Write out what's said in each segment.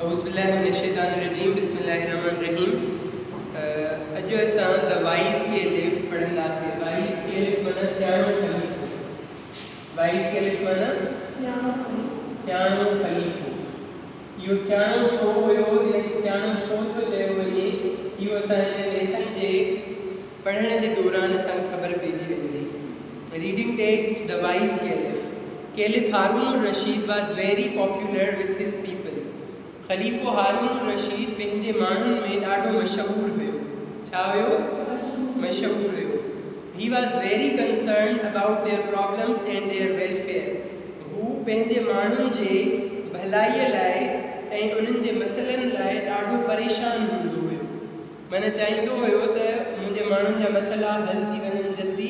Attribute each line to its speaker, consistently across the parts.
Speaker 1: औज़ुबिल्लाहिमिनश्शैतानिर्रजीम बिस्मिल्लाहिर्रहमानिर्रहीम। अॼु असां द वाइज़ कैलिफ पढ़ंदासीं। वाइज़ कैलिफ माना सियाणो ख़लीफ़ो। वाइज़ कैलिफ माना सियाणो ख़लीफ़ो। इहो सियाणो छो हुयो, इनखे सियाणो छो थो चयो वञे, इहो असां हिन लेसन जे पढ़ण जे दौरान असांखे ख़बर पइजी वेंदी। Reading text the wise caliph. Caliph Harun Rashid was very popular with his people. ख़लीफ़ो Haroon Rashid पंहिंजे माण्हुनि में ॾाढो मशहूरु हुयो। छा हुयो? मशहूरु हुयो। He was very concern about their problems and their welfare. हू पंहिंजे माण्हुनि जे भलाईअ लाइ ऐं उन्हनि जे मसइलनि लाइ ॾाढो परेशान हूंदो हुयो। माना चाहींदो हुयो त मुंहिंजे माण्हुनि जा मसइला हल थी वञनि जल्दी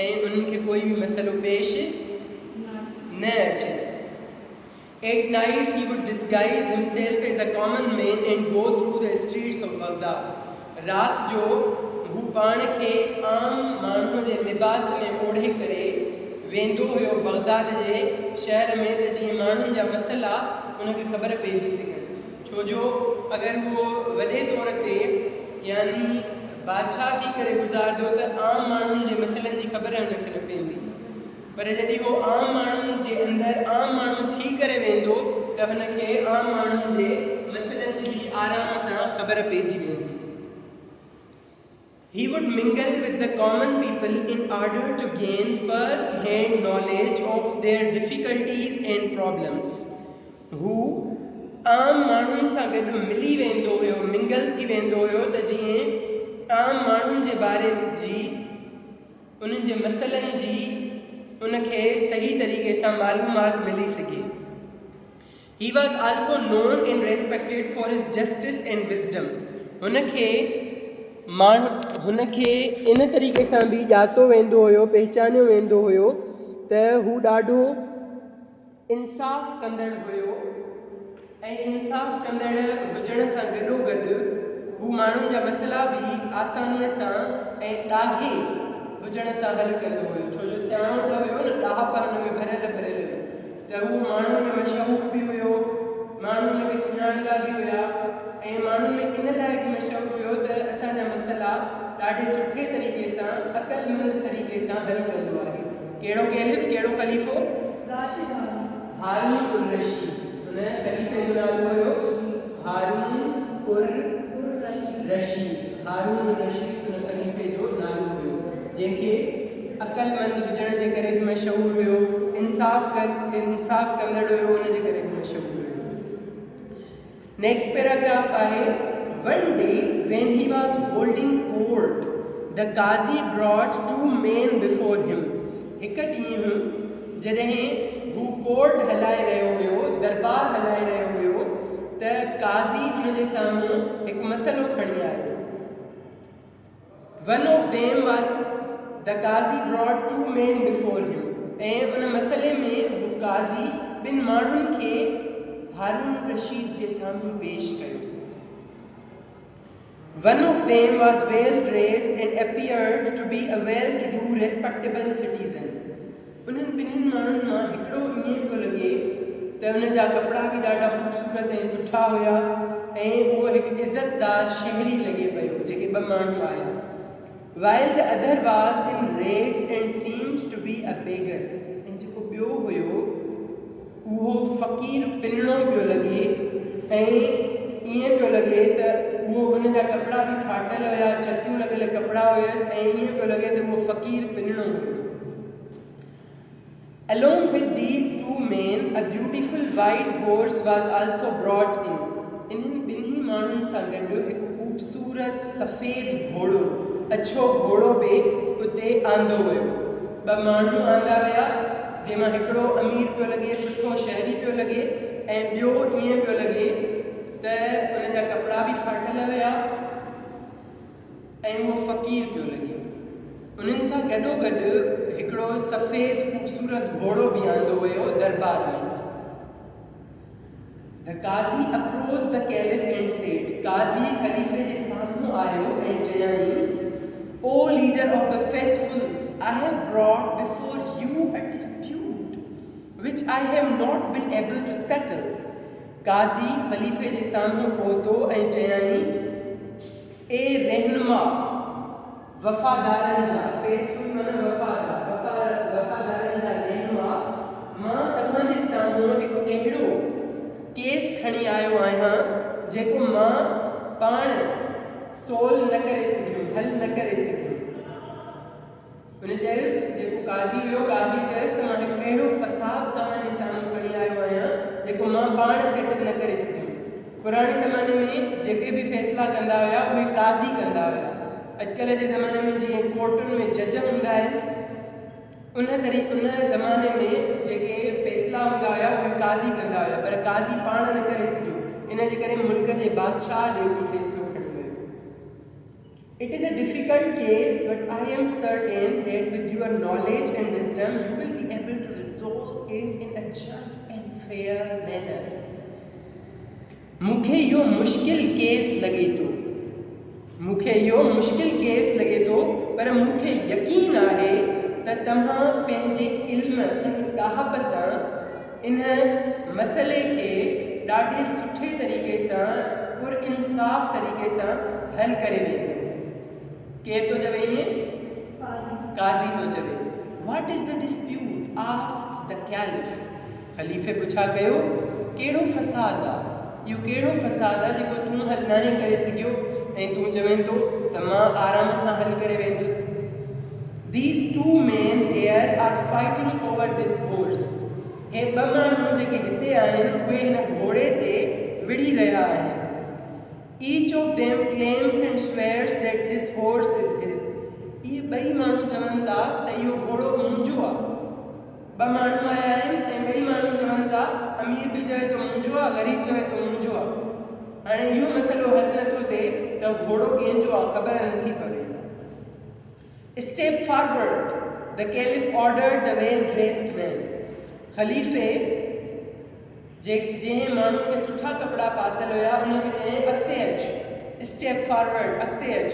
Speaker 1: ऐं उन्हनि खे कोई बि मसइलो पेश न अचे। At night he would disguise himself as a common man and go through the streets of Baghdad. रात जो हू पाण खे आम माण्हूअ जे लिबास में ओढ़े करे वेंदो हुयो बगदाद जे शहर में, त जीअं माण्हुनि जा मसइला उनखे ख़बर पइजी सघनि। छो जो अगरि उहो वॾे तौर ते यानी बादशाह थी करे गुज़ारंदो त आम माण्हुनि जे मसइलनि जी ख़बर उनखे न पवंदी। पर जॾहिं उहो आम माण्हुनि जे अंदरि आम माण्हू थी करे वेंदो त हुनखे आम माण्हुनि जे मसइलनि जी बि आराम सां ख़बर पइजी वेंदी। He would mingle with the common people in order to gain first-hand knowledge of their difficulties and problems. हू आम माण्हुनि सां गॾु मिली वेंदो हुयो, मिंगल थी वेंदो हुयो त जीअं आम माण्हुनि जे बारे जी उन्हनि जे मसइलनि जी उनखे सही तरीक़े सां मालूमात मिली सघे। He was also known and respected for his justice and wisdom. हुनखे इन तरीक़े सां बि ॼातो वेंदो हुयो, पहचानियो वेंदो हुयो त हू ॾाढो इंसाफ़ कंदड़ हुयो ऐं इंसाफ़ कंदड़ हुजण सां गॾोगॾु हू माण्हुनि जा मसइला बि आसानीअ सां ऐं ॾाहे हुजण सां हल कंदो हुयो। छो जो सियाणो त हुयो न, ॾाहप हुन में भरियल हुयो त उहो माण्हुनि में मशहूरु बि हुयो, माण्हू हुनखे सुञाणंदा बि हुया ऐं माण्हुनि में इन लाइ बि मशहूरु हुयो त असांजा मसइला ॾाढे सुठे तरीक़े सां अक़लमंद तरीक़े सां हल कंदो आहे। कहिड़ो कैलिफ, कहिड़ो ख़लीफ़ो? हारून उर रशीद। हुन ख़लीफ़े जो नालो हुयो हारून उर रशीद। हारून उर रशीद हुन ख़लीफ़े जो नालो हुयो, जंहिंखे अक़लमंद हुजण जे करे बि मशहूरु हुयो, इंसाफ़ कंदड़ हुयो, हुन जे करे बि मशहूरु हुयो। नेक्स्ट पैराग्राफ आहे, One day when he was holding court, the Qazi brought two men before him. हिकु ॾींहुं जॾहिं हू कोर्ट हलाए रहियो हुयो, दरबार हलाए रहियो हुयो, त काज़ी हुन जे साम्हूं हिकु मसइलो खणी आयो। One of them was the Qazi brought two men before him. ऐं उन मसइले में हू काज़ी ॿिनि माण्हुनि खे हारून रशीद जे साम्हूं पेश कयो। One of them was well dressed and appeared to be a well-to-do, respectable citizen. उन्हनि ॿिन्हिनि माण्हुनि मां हिकिड़ो ईअं पियो लॻे त उन जा कपिड़ा बि ॾाढा ख़ूबसूरत ऐं सुठा हुया ऐं उहो हिकु इज़तदार शहरी लॻे पियो, जेके ॿ माण्हू आया। While the other was in rags and seemed to be a beggar. ऐं जेको ॿियो हुयो उहो फ़क़ीर पिनणो पियो लॻे ऐं ईअं पियो लॻे त उहो हुन जा कपिड़ा बि फाटल हुया, चतियूं लॻियल कपिड़ा हुयसि ऐं ईअं पियो लॻे त उहो फ़क़ीर पिनणो हुयो। Along with these two men, a beautiful white horse was also brought in. इन्हनि ॿिन्ही माण्हुनि सां गॾु हिकु ख़ूबसूरत सफ़ेद घोड़ो, अछो घोड़ो बि उते आंदो वियो। ॿ माण्हू आंदा विया, जंहिंमां हिकिड़ो अमीर पियो लॻे, सुठो शहरी पियो लॻे ऐं ॿियो ईअं पियो लॻे त उन जा कपिड़ा बि फाटल हुया ऐं उहो फ़क़ीर पियो लॻे। उन्हनि सां गॾोगॾु हिकिड़ो सफ़ेद ख़ूबसूरत घोड़ो बि आंदो वियो दरबार में। The Qazi approached the Caliph and said, काज़ी ख़लीफ़े जे साम्हूं आयो ऐं चयाईं, O leader of the faithfuls, I have brought before you a dispute which I have not been able to settle. काज़ी ख़लीफ़े जे साम्हूं पहुतो ऐं चयाईं, ए रहनुमा वफ़ादारनि जा, फेथफुल माना वफ़ादारनि जा रहनुमा, मां तव्हांजे साम्हूं हिकु अहिड़ो केस खणी आयो आहियां जेको मां पाण सोल्व न करे सघियुमि, हल न करे सघियुमि। हुन चयुसि, जेको काज़ी हुयो, काज़ी चयुसि त मां हिकु अहिड़ो फ़साद तव्हांजे साम्हूं खणी आयो आहियां जेको मां पाण सेटल न करे सघियुमि। पुराणे ज़माने में जेके बि फ़ैसिला कंदा हुया उहे काज़ी कंदा हुया। अॼुकल्ह जे ज़माने में जीअं कोर्टुनि में जज हूंदा आहिनि, उन ज़माने में जेके फ़ैसिला हूंदा हुया उहे काज़ी कंदा हुया, पर काज़ी पाण न करे सघियो। इन जे करे मुल्क जे बादशाह ॾे उहो फ़ैसिलो खणी वियो। It is a difficult case, but I am certain that with your knowledge and wisdom, you will be able to resolve it in a just and fair manner. मूंखे इहो मुश्किल केस लॻे थो, पर मूंखे यकीन आहे त तव्हां पंहिंजे इल्म ऐं ॾाहप सां इन मसइले खे ॾाढे सुठे तरीक़े सां पुरइंसाफ़ तरीक़े सां हल करे वेंदो। केर थो चवे ईअं? काज़ी थो चवे। What is the dispute? asked the caliph. ख़लीफ़े पुछा कयो, कहिड़ो फ़साद आहे? इहो कहिड़ो फ़साद आहे जेको तूं हल न करे सघियो ऐं तूं चवें थो त मां आराम सां हल करे वेंदुसि? These two men here are fighting over this horse. हे ॿ माण्हू जेके हिते आहिनि उहे हिन घोड़े ते विड़ी रहिया आहिनि। Each of them claims and swears that this horse is his. इहे ॿई माण्हू चवनि था त इहो घोड़ो मुंहिंजो आहे। ॿ माण्हू आया आहिनि ऐं ॿई माण्हू चवनि था, अमीर बि चवे थो मुंहिंजो आहे, ग़रीब चवे थो मुंहिंजो आहे। हाणे इहो मसइलो हल नथो थिए त घोड़ो कंहिंजो आहे, ख़बर नथी पवे। Step forward, the caliph ordered the well-dressed man. ख़लीफ़े जंहिं माण्हू खे सुठा कपिड़ा पातल हुया उनखे चयाईं, अॻिते अच, स्टेप फॉरवर्ड, अॻिते अच,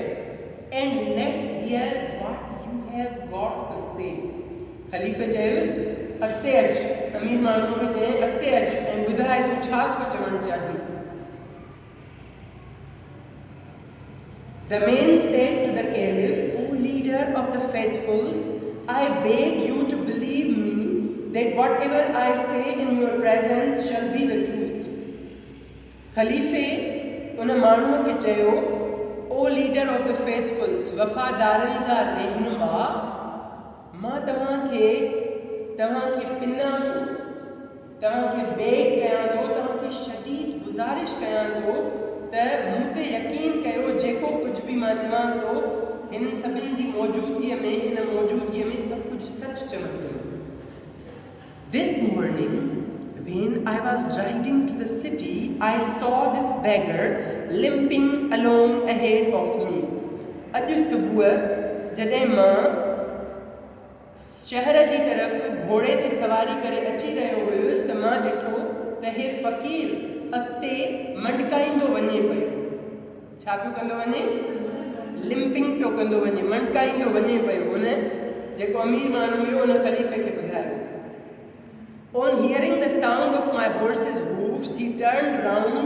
Speaker 1: and let's hear what you have got to say. ख़लीफ़े चयुसि, अॻिते अच, अमीर माण्हू खे चयाईं, अॻिते अच ऐं ॿुधाए तूं छा थो चवणु चाहीं। The man said to the caliph, O leader of the faithfuls, I beg you to believe me that whatever I say in your presence shall be the truth. ख़लीफ़े उन माण्हूअ खे चयो, ओ लीडर ऑफ द फेथफुल्स, वफ़ादारनि जा रहनुमा, मां तव्हांखे पिना थो, तव्हांखे बेग कयां थो, तव्हांखे शदीद गुज़ारिश कयां थो त मूं ते यकीन कयो, जेको कुझु बि मां चवां थो हिननि सभिनि जी मौजूदगीअ में सभु कुझु सच चवंदो। This morning, when I was riding to the city, I saw this beggar limping along ahead of me. अॼु सुबुह जॾहिं मां शहर जी तरफ़ घोड़े ते सवारी करे अची रहियो हुयुसि त मां ॾिठो त हे फ़क़ीर अॻिते मंडकाईंदो वञे पियो। छा पियो कंदो वञे? लिंपिंग पियो कंदो वञे, मंडकाईंदो वञे पियो। हुन जेको अमीर माण्हू हुयो उन ख़लीफ़े खे ॿुधायो। On hearing the sound of my horse's hoofs, he turned round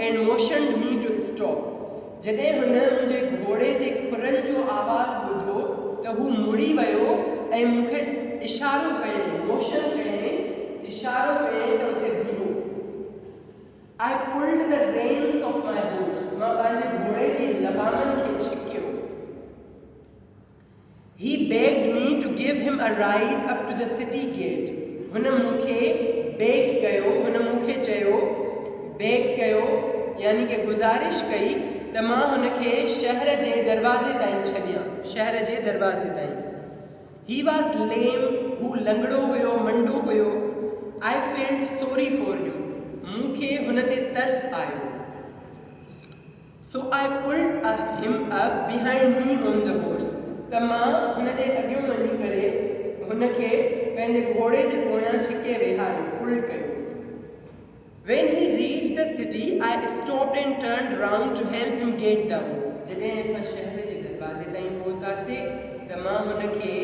Speaker 1: and motioned me to stop. जॾहिं हुन मुंहिंजे घोड़े जे खुरनि जो आवाज़ ॿुधो त हू मुड़ी वियो ऐं मूंखे इशारो कयईं, मोशन कयईं, इशारो कयईं त उते बीहो। I pulled the reins of my horse. मां पंहिंजे घोड़े जी लगामनि खे छिकियो। He begged me to give him a ride up to the city gate. हुन मूंखे बेग कयो यानी कि गुज़ारिश कई त मां हुनखे शहर जे दरवाज़े ताईं छॾियां, शहर जे दरवाज़े ताईं। He was lame, हू लंगड़ो हुयो, मंडो हुयो। I felt sorry for him. मूंखे हुन ते तरस आयो। So I pulled him up behind me on the horse. त मां हुन जे अॻियों वञी करे हुनखे पंहिंजे घोड़े जे पोयां छिके वेहारियो, पुल कयो। When he reached the city, I stopped and turned round to help him get down. जॾहिं असां शहर जे दरवाज़े ताईं पहुतासीं त मां हुनखे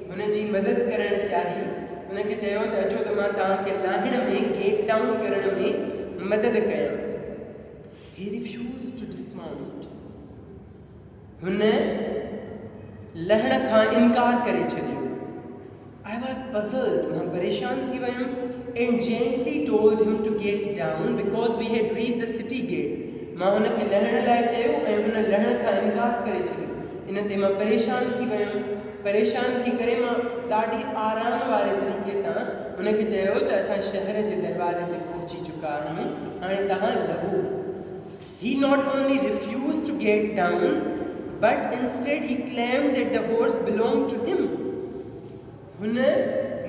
Speaker 1: हुनजी मदद करणु चाही। हुनखे चयो त अचो त मां तव्हांखे लाहिण में, गेट डाउन करण में मदद कयां. He refused to dismount. हुन लहण खां इनकार करे छॾियो. I was puzzled. मां परेशान थी वयुमि and gently told him to get down because we had reached the city gate. मां हुन खे लहण लाइ चयो ऐं हुन लहण खां इनकार करे छॾियो. इन ते मां परेशान थी वयुमि. परेशान थी करे मां ॾाढी आराम वारे तरीक़े सां हुन खे चयो त असां शहर जे दरवाज़े ते पहुची चुका आहियूं, हाणे तव्हां लहो. He not only refused to get down, but instead he claimed that the horse belonged to him. हुन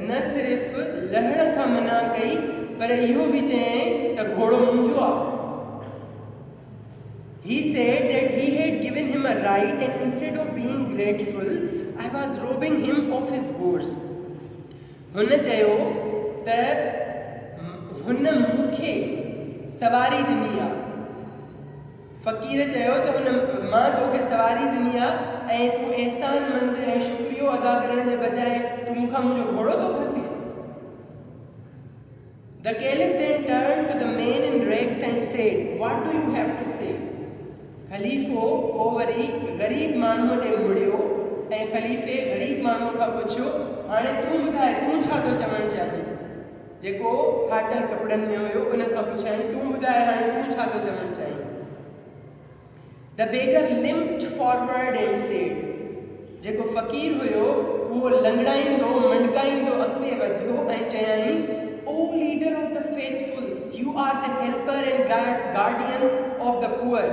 Speaker 1: न सिर्फ़ लहण खां मना कई पर इहो बि चयईं त घोड़ो मुंहिंजो आहे. He said that he had given him a ride and instead of being grateful, I was robbing him of his horse. हुन चयो त हुन मूंखे सवारी ॾिनी आहे. फ़क़ीर चयो त हुन मां तोखे सवारी ॾिनी आहे ऐं तूं एहसानमंद ऐं शुक्रियो अदा करण जे बजाए तूं मूंखां मुंहिंजो घोड़ो थो खसी. The caliph then turned to the man in rags and said, "What do you have to say?" ख़लीफ़ो को वरी ग़रीब माण्हूअ ॾे मुड़ियो ऐं ख़लीफ़े ग़रीब माण्हूअ खां पुछियो, हाणे तूं ॿुधाए तूं छा थो चवणु चाहीं. जेको फाटल कपिड़नि में हुयो उन खां पुछाईं, तूं ॿुधाए हाणे तूं छा थो चवणु चाहीं. The beggar limped forward and said, जेको फ़क़ीर हुयो उहो लंगड़ाईंदो मंडकाईंदो अॻिते वधियो ऐं चयाईं, O leader of the faithfuls, you are the helper and guardian of the poor.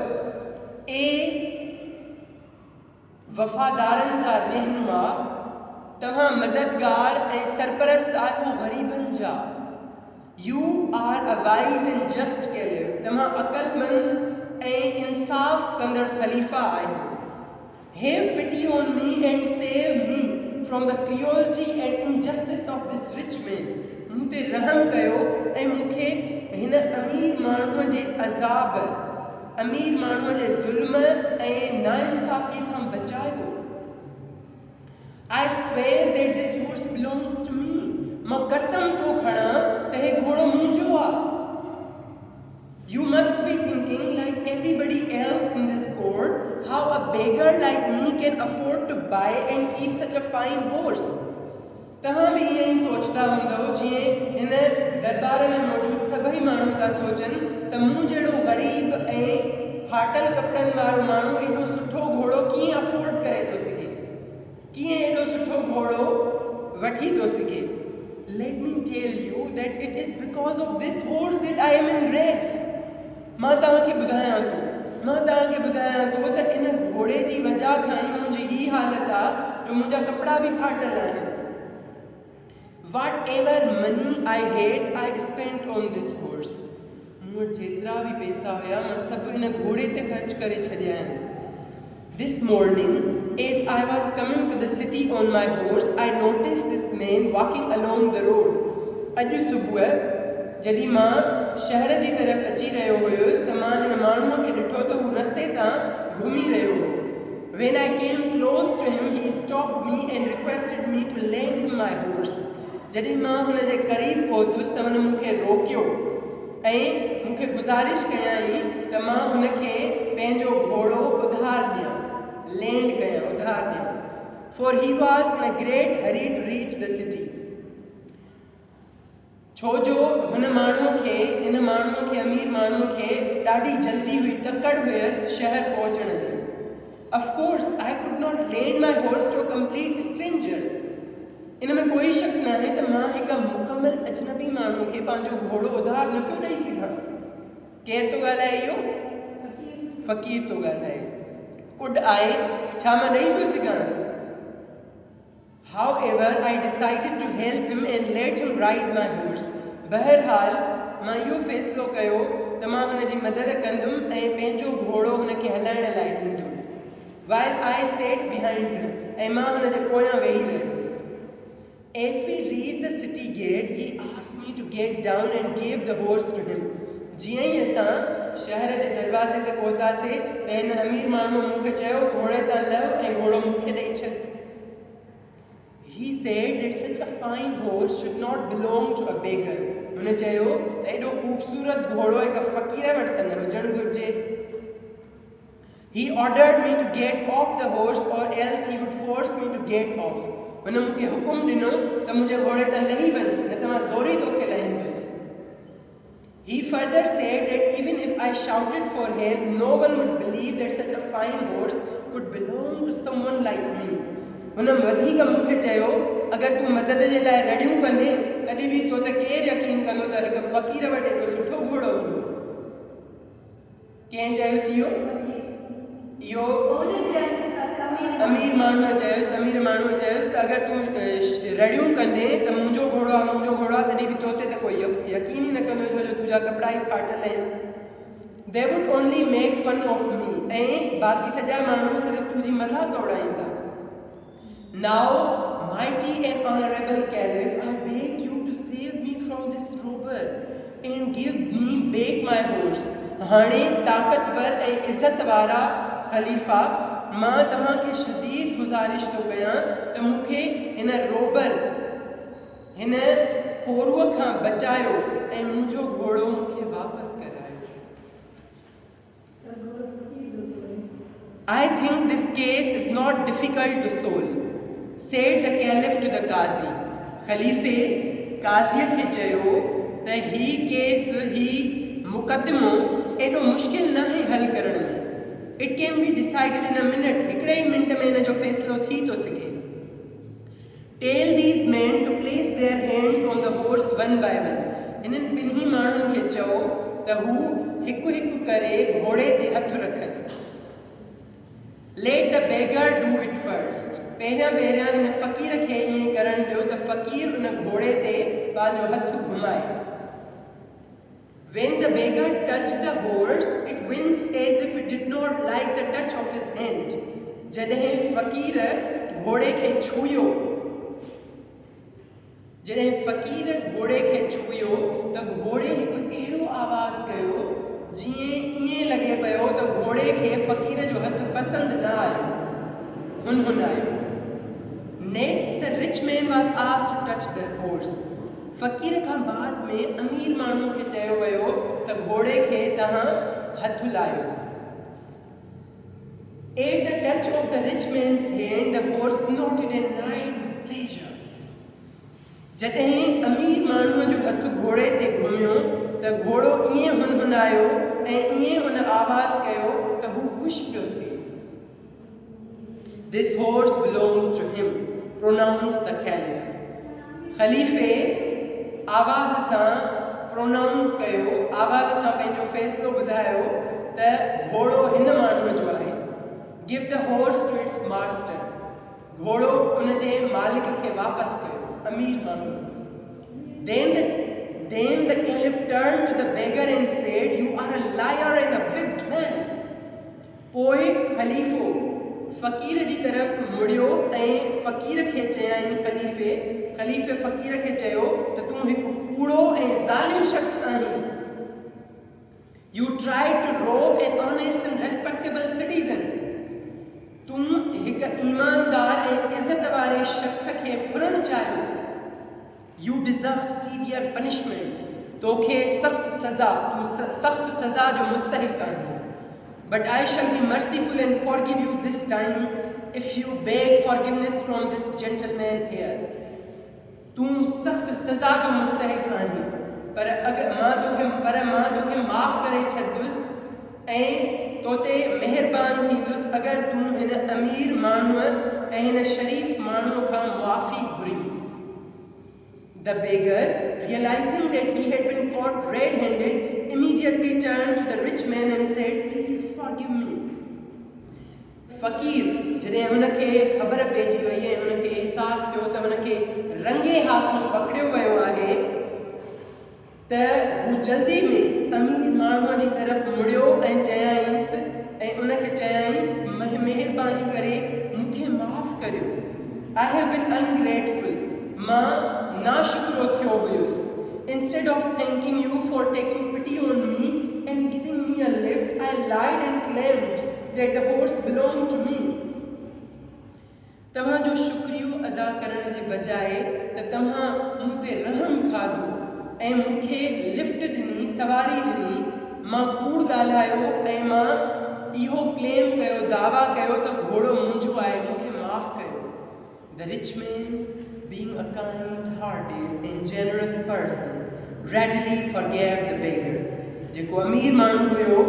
Speaker 1: वफ़ादारनि जा रहनुमा, तव्हां मददगार ऐं सरपरस्त आहियो ग़रीबनि जा. You are a wise and just caliph. तव्हां अक़लमंद ऐं इंसाफ़ कंदड़ ख़लीफ़ा आहियो. Have pity on me and save me from the cruelty and injustice of this rich man. मूं ते रहम कयो ऐं मूंखे हिन अमीर माण्हूअ जे अज़ाब, अमीर माण्हूअ जे ज़ुल्म ऐं नाइंसाफ़ी खां बचायो. I swear that this horse belongs to me. मां कसम थो खणां त हे घोड़ो मुंहिंजो आहे. You must be thinking, like everybody else in this court, how a beggar like me can afford to buy and keep such a fine horse. तव्हां बि ईअं ई सोचंदा हूंदव जीअं हिन दरबार में मौजूदु सभई माण्हू था सोचनि त मूं जहिड़ो ग़रीब ऐं फाटल कपिड़नि वारो माण्हू एॾो सुठो घोड़ो कीअं अफोर्ड करे थो सघे, कीअं एॾो सुठो घोड़ो वठी थो सघे. Let me tell you that it is because of this horse that I am in rags. मां तव्हांखे ॿुधायां थो त इन घोड़े जी वजह खां ई मुंहिंजी ही हालत आहे जो मुंहिंजा कपिड़ा बि फाटल आहिनि. Whatever money I had, I spent on this horse. मूं वटि जेतिरा बि पैसा हुया मां सभु हिन घोड़े ते ख़र्च करे छॾिया आहिनि. This morning, as I was coming to the city on my horse, I noticed this man walking along the road. अॼु सुबुह जॾहिं मां शहर जी तरफ़ अची रहियो हुयुसि त मां हिन माण्हूअ खे ॾिठो त हू रस्ते तां घुमी रहियो हो. When I came close to him, he stopped me and requested me to lend him my horse. जॾहिं मां हुन जे क़रीब पहुतुसि त हुन मूंखे रोकियो ऐं मूंखे गुज़ारिश कयाई त मां हुन खे पंहिंजो घोड़ो उधार ॾियां, लैंड कयां, उधार ॾियां. For he was in a great hurry to reach the city. छो जो इन माण्हूअ खे अमीर माण्हूअ खे ॾाढी जल्दी हुई, तकड़ हुयसि शहर पहुचण जी. Of course, I could not lend my horse to a complete stranger. इन में कोई शक न आहे त मां हिकु मुकमल अजनबी माण्हू खे पंहिंजो घोड़ो उधार न पियो ॾेई सघां. केरु थो ॻाल्हाए इहो? फ़क़ीर थो ॻाल्हाए. कुॾ आहे, छा मां ॾेई पियो सघांसि? However, I decided to help him and let him ride my horse. बहरहाल मां इहो फ़ैसिलो कयो त मां हुन जी मदद कंदुमि ऐं पंहिंजो घोड़ो हुन खे हलाइण लाइ ॾींदुमि. While I sat behind him, ऐं मां हुन जे पोयां वेही रहियुसि. As we reached the city gate, he asked me to get down and gave the horse to him. जीअं ई असां शहर जे दरवाज़े ते पहुतासीं त हिन अमीर माण्हूअ मूंखे चयो, घोड़े तां लह ऐं घोड़ो मूंखे ॾेई छॾ. He said that such a fine horse should not belong to a beggar. हुन चयो त एॾो ख़ूबसूरत घोड़ो हिकु फ़क़ीर वटि त न हुजणु घुरिजे. He ordered me to get off the horse or else he would force me to get off. हुन मूंखे हुकुम ॾिनो त मुंहिंजे घोड़े तां लही वञ, न त मां ज़ोरी तोखे लहींदुसि. He further said that even if I shouted for help, no one would believe that such a fine horse could belong to someone like me. हुन वधीक मूंखे चयो अगर तूं मदद जे लाइ रड़ियूं कंदे तॾहिं बि तो त केरु यकीन कंदो त हिकु फ़क़ीर वटि एॾो सुठो घोड़ो हूंदो. कंहिं चयोसि इहो अमीर माण्हूअ चयोसि. अमीर माण्हूअ चयोसि त अगरि तूं रड़ियूं कंदे त मुंहिंजो घोड़ो आहे तॾहिं बि तो ते त कोई यकीन ई न कंदो छो जो तुंहिंजा कपिड़ा ई फाटल आहिनि. They would only make fun of me. ऐं बाक़ी सॼा माण्हू सिर्फ़ु तुंहिंजी मज़ाक उड़ाईंदा. Now, mighty and honorable Caliph, I beg you to save me from this robber and give me back my horse. हाणे ताक़तवर ऐं इज़त वारा ख़लीफ़ा, मां तव्हांखे शदीद गुज़ारिश थो कयां त मूंखे हिन रोबर हिन खोरूअ खां बचायो ऐं मुंहिंजो घोड़ो मूंखे वापसि करायो. I think this case is not difficult to solve, said the Caliph to the Qazi. ख़लीफ़े काज़ीअ खे चयो त ही मुक़दमो एॾो मुश्किल न आहे हल करण में. It can be decided in a minute. हिकिड़े ई मिंट में हिन जो फ़ैसिलो थी थो सघे. Tell these men to place their hands on the horse one by one. हिननि ॿिन्ही माण्हुनि खे चओ त हू हिकु हिकु करे घोड़े ते हथु रखनि. Let the beggar do it first. पहिरियां हिन फ़क़ीर खे ईअं करणु ॾियो त फ़क़ीर उन घोड़े ते पंहिंजो हथु घुमाए. When the beggar touched the horse, it winced as if it did not like the touch of his hand. जॾहिं फ़क़ीर घोड़े खे छुयो त घोड़े हिकु अहिड़ो आवाज़ कयो जीअं ईअं लॻे पियो त घोड़े खे फ़क़ीर जो हथु पसंदि न आयो, हुनहुनायो. Next, the rich man was asked to touch the horse. फ़क़ीर खां बाद में अमीर माण्हू खे चयो वियो त घोड़े खे तव्हां हथु लायो. At the touch of the rich man's hand, the horse snorted and neighed with pleasure. जॾहिं अमीर माण्हूअ जो हथु घोड़े ते घुमियो त घोड़ो ईअं हुनहुनायो ऐं ईअं हुन आवाज़ कयो त हू ख़ुशि पियो थिए. This horse belongs to him, pronounced the Caliph. ख़लीफ़े आवाज़ सां प्रोनाउंस कयो, आवाज़ सां पंहिंजो फ़ैसिलो ॿुधायो त घोड़ो हिन माण्हूअ जो आहे. Give the horse to its master. घोड़ो उन जे मालिक खे वापसि कयो, अमीर माण्हू. Then the Caliph turned to the beggar and said, "You are a liar and a wicked man." पोइ ख़लीफ़ो फ़क़ीर जी तरफ़ मुड़ियो ऐं फ़क़ीर खे चयाईं ख़लीफ़े फ़क़ीर खे चयो त तूं हिकु कूड़ो ऐं ज़ालिम शख़्स आहीं. You tried to rob an honest and respectable citizen. तूं हिकु ईमानदार ऐं इज़त वारे शख़्स खे फुरणु चाहियो. You deserve severe punishment. तोखे सख़्त सज़ा, तूं सख़्त सज़ा जो मुस्तहिक़ आहीं. But I shall be merciful and forgive you this time if you beg forgiveness from this gentleman here. तूं सख़्त सज़ा जो मुस्तहिक़ आहीं, पर मां तोखे माफ़ करे छॾंदुसि ऐं तो ते महिरबान थींदुसि अगरि तूं हिन अमीर माण्हूअ ऐं हिन शरीफ़ माण्हूअ खां मुआफ़ी घुरी. The beggar, realizing that he had been caught red-handed, immediately turned to the rich man and said, "Please forgive me." फ़क़ीर जॾहिं हुनखे ख़बर पइजी वई ऐं हुनखे अहसासु थियो त हुनखे रंगे हाथों पकड़ियो वियो आहे त हू जल्दी में अमीर माण्हूअ जी तरफ़ मुड़ियो ऐं चयाईंसि ऐं उनखे चयाईं, महिरबानी करे मूंखे माफ़ करियो. I have been ungrateful. मां नाशुक्रो थियो हुयुसि. Instead of thanking you for taking pity on me and giving me a lift, I lied and claimed that the horse belonged to me. तव्हांजो शुक्रियो अदा करण जे बजाए त तव्हां मूं ते रहम खाधो ऐं मूंखे लिफ्ट ॾिनी, सवारी ॾिनी, मां कूड़ ॻाल्हायो ऐं मां इहो क्लेम कयो, दावा कयो त घोड़ो मुंहिंजो आहे, मूंखे माफ़ कयो. The rich man, being a kind-hearted and generous person, readily forgave the beggar. जेको अमीर माण्हू हुयो,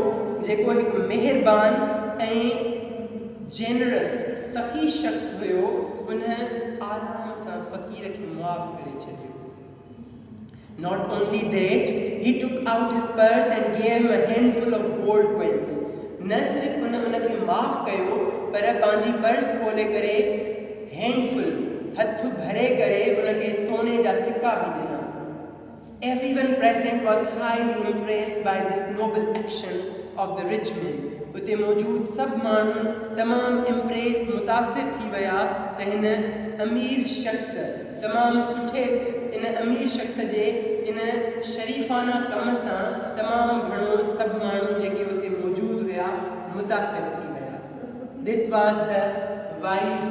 Speaker 1: जेको हिकु मेहरबान ऐं जेनरस सखी शख़्स हुयो, उन आराम सां फ़क़ीर खे माफ़ करे छॾियो. Not only that, he took out his purse and gave him a handful of gold coins. न सिर्फ़ उनखे माफ़ कयो, पर पंहिंजी पर्स खोले करे हैंडफुल हथ भरे करे उनखे सोने जा सिक्का भी ॾिना. Everyone present was highly impressed by this noble action of the rich man. उते मौजूद सभु माण्हू तमामु इम्प्रेस मुतासिर थी विया त हिन अमीर शख़्स तमामु सुठे इन अमीर शख़्स जे इन शरीफ़ाना कम सां तमामु घणो सभु माण्हू जेके उते मौजूद हुआ मुतासिर थी विया. This was the wise